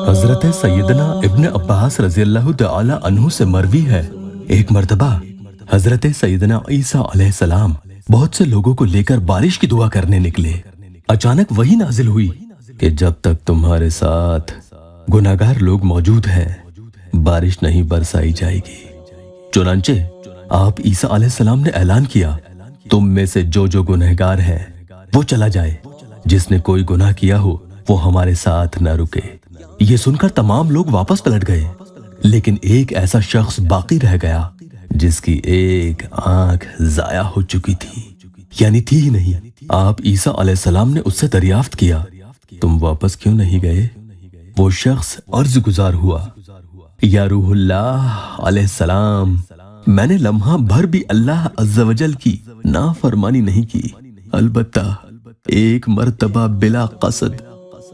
حضرت سیدنا ابن عباس رضی اللہ تعالی عنہ سے مروی ہے، ایک مرتبہ حضرت سیدنا عیسیٰ علیہ السلام بہت سے لوگوں کو لے کر بارش کی دعا کرنے نکلے۔ اچانک وحی نازل ہوئی کہ جب تک تمہارے ساتھ گناہگار لوگ موجود ہیں بارش نہیں برسائی جائے گی۔ چنانچہ آپ عیسیٰ علیہ السلام نے اعلان کیا، تم میں سے جو گنہگار ہے وہ چلا جائے، جس نے کوئی گناہ کیا ہو وہ ہمارے ساتھ نہ رکے۔ یہ سن کر تمام لوگ واپس پلٹ گئے، لیکن ایک ایسا شخص باقی رہ گیا جس کی ایک آنکھ ضائع ہو چکی تھی، یعنی تھی ہی نہیں۔ آپ عیسیٰ علیہ السلام نے اس سے دریافت کیا، تم واپس کیوں نہیں گئے؟ وہ شخص عرض گزار ہوا، یا روح اللہ علیہ السلام، میں نے لمحہ بھر بھی اللہ عز و جل کی نافرمانی نہیں کی، البتہ ایک مرتبہ بلا قصد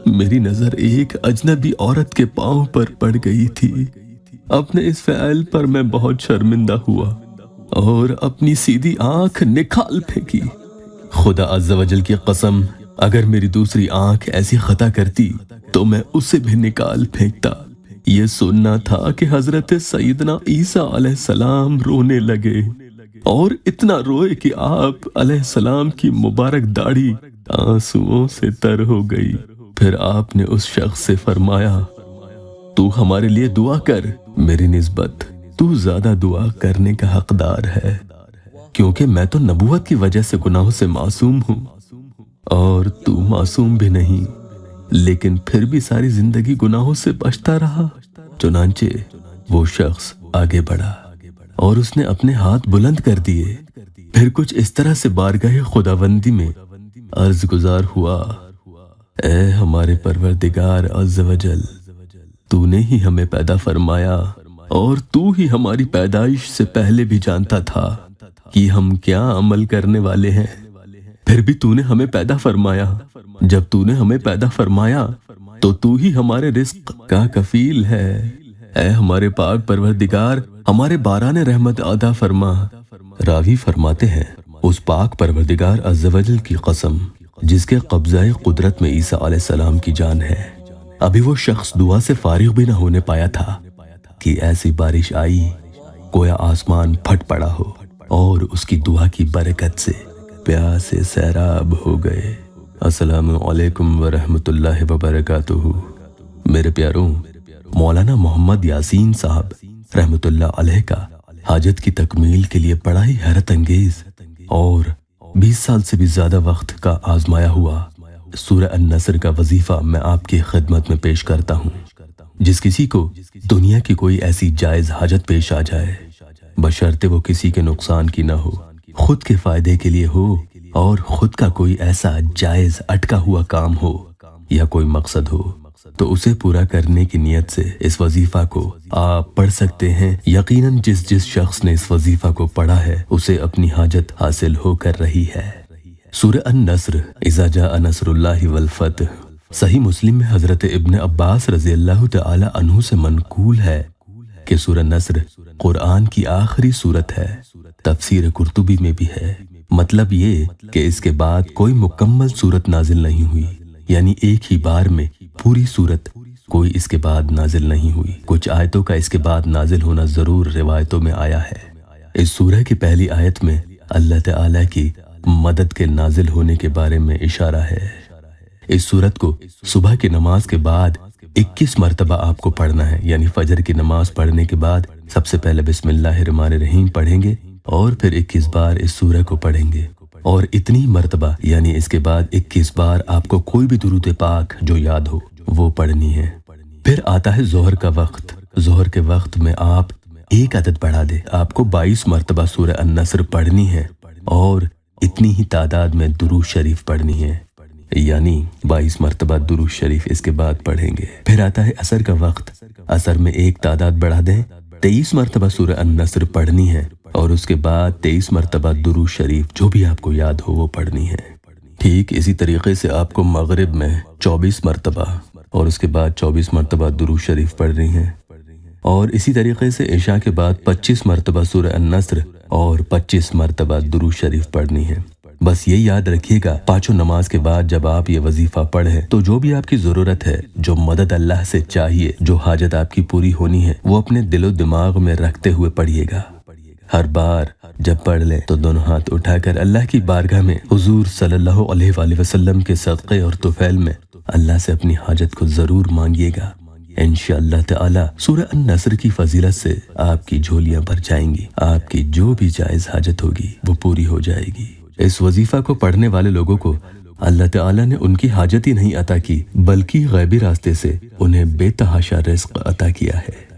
میری نظر ایک اجنبی عورت کے پاؤں پر پڑ گئی تھی۔ اپنے اس فعل پر میں بہت شرمندہ ہوا اور اپنی سیدھی آنکھ نکال پھینکی۔ خدا عز و جل کی قسم، اگر میری دوسری آنکھ ایسی خطا کرتی تو میں اسے بھی نکال پھینکتا۔ یہ سننا تھا کہ حضرت سیدنا عیسیٰ علیہ السلام رونے لگے اور اتنا روئے کہ آپ علیہ السلام کی مبارک داڑھی آنسوؤں سے تر ہو گئی۔ پھر آپ نے اس شخص سے فرمایا، تو ہمارے لیے دعا کر، میری نسبت تو زیادہ دعا کرنے کا حقدار ہے، کیونکہ میں تو نبوت کی وجہ سے گناہوں سے معصوم ہوں اور تو معصوم بھی نہیں، لیکن پھر بھی ساری زندگی گناہوں سے بچتا رہا۔ چنانچہ وہ شخص آگے بڑھا اور اس نے اپنے ہاتھ بلند کر دیے، پھر کچھ اس طرح سے بارگاہ خداوندی میں عرض گزار ہوا، اے ہمارے پروردگار عز و جل، تو نے ہی ہمیں پیدا فرمایا اور تو ہی ہماری پیدائش سے پہلے بھی جانتا تھا کہ ہم کیا عمل کرنے والے ہیں، پھر بھی تو نے ہمیں پیدا فرمایا۔ جب تو نے ہمیں پیدا فرمایا تو ہی ہمارے رزق کا کفیل ہے۔ اے ہمارے پاک پروردگار، ہمارے باران رحمت عطا فرما۔ راوی فرماتے ہیں، اس پاک پروردگار عز و جل کی قسم جس کے قبضہ قدرت میں عیسیٰ علیہ السلام کی جان ہے، ابھی وہ شخص دعا سے فارغ بھی نہ ہونے پایا تھا کہ ایسی بارش آئی گویا آسمان پھٹ پڑا ہو اور اس کی دعا کی برکت سے پیاسے سیراب ہو گئے۔ السلام علیکم ورحمۃ اللہ وبرکاتہ۔ میرے پیاروں، مولانا محمد یاسین صاحب رحمۃ اللہ علیہ کا حاجت کی تکمیل کے لیے بڑا ہی حیرت انگیز اور 20 سال سے بھی زیادہ وقت کا آزمایا ہوا سورہ النصر کا وظیفہ میں آپ کی خدمت میں پیش کرتا ہوں۔ جس کسی کو دنیا کی کوئی ایسی جائز حاجت پیش آ جائے، بشرطے وہ کسی کے نقصان کی نہ ہو، خود کے فائدے کے لیے ہو اور خود کا کوئی ایسا جائز اٹکا ہوا کام ہو یا کوئی مقصد ہو، تو اسے پورا کرنے کی نیت سے اس وظیفہ کو آپ پڑھ سکتے ہیں۔ یقیناً جس شخص نے اس وظیفہ کو پڑھا ہے اسے اپنی حاجت حاصل ہو کر رہی ہے۔ سورہ النصر، اذا جاء نصر اللہ والفتح، صحیح مسلم میں حضرت ابن عباس رضی اللہ تعالی عنہ سے منقول ہے کہ سورہ نصر قرآن کی آخری سورت ہے۔ تفسیر قرطبی میں بھی ہے، مطلب یہ کہ اس کے بعد کوئی مکمل سورت نازل نہیں ہوئی، یعنی ایک ہی بار میں پوری سورت کوئی اس کے بعد نازل نہیں ہوئی۔ کچھ آیتوں کا اس کے بعد نازل ہونا ضرور روایتوں میں آیا ہے۔ اس سورہ کی پہلی آیت میں اللہ تعالیٰ کی مدد کے نازل ہونے کے بارے میں اشارہ ہے۔ اس سورت کو صبح کی نماز کے بعد 21 مرتبہ آپ کو پڑھنا ہے، یعنی فجر کی نماز پڑھنے کے بعد سب سے پہلے بسم اللہ الرحمن الرحیم پڑھیں گے اور پھر 21 بار اس سورہ کو پڑھیں گے، اور اتنی مرتبہ یعنی اس کے بعد 21 بار آپ کو کوئی بھی درود پاک جو یاد ہو وہ پڑھنی ہے۔ پھر آتا ہے ظہر کا وقت۔ ظہر کے وقت میں آپ ایک عدد بڑھا دے، آپ کو 22 مرتبہ سورہ النصر پڑھنی ہے اور اتنی ہی تعداد میں درود شریف پڑھنی ہے، یعنی 22 مرتبہ درود شریف اس کے بعد پڑھیں گے۔ پھر آتا ہے عصر کا وقت۔ عصر میں ایک تعداد بڑھا دیں، 23 مرتبہ سورہ النصر پڑھنی ہے اور اس کے بعد 23 مرتبہ درود شریف جو بھی آپ کو یاد ہو وہ پڑھنی ہے۔ ٹھیک اسی طریقے سے آپ کو مغرب میں 24 مرتبہ اور اس کے بعد 24 مرتبہ درود شریف پڑھنی ہے، اور اسی طریقے سے عشاء کے بعد 25 مرتبہ سورہ النصر اور 25 مرتبہ درود شریف پڑھنی ہے۔ بس یہ یاد رکھیے گا، پانچوں نماز کے بعد جب آپ یہ وظیفہ پڑھیں تو جو بھی آپ کی ضرورت ہے، جو مدد اللہ سے چاہیے، جو حاجت آپ کی پوری ہونی ہے، وہ اپنے دل و دماغ میں رکھتے ہوئے پڑھیے گا۔ ہر بار جب پڑھ لیں تو دونوں ہاتھ اٹھا کر اللہ کی بارگاہ میں حضور صلی اللہ علیہ وآلہ وسلم کے صدقے اور طفیل میں اللہ سے اپنی حاجت کو ضرور مانگیے گا۔ انشاءاللہ تعالی سورہ النصر کی فضیلت سے آپ کی جھولیاں بھر جائیں گی، آپ کی جو بھی جائز حاجت ہوگی وہ پوری ہو جائے گی۔ اس وظیفہ کو پڑھنے والے لوگوں کو اللہ تعالی نے ان کی حاجت ہی نہیں عطا کی، بلکہ غیبی راستے سے انہیں بے تحاشا رزق عطا کیا ہے۔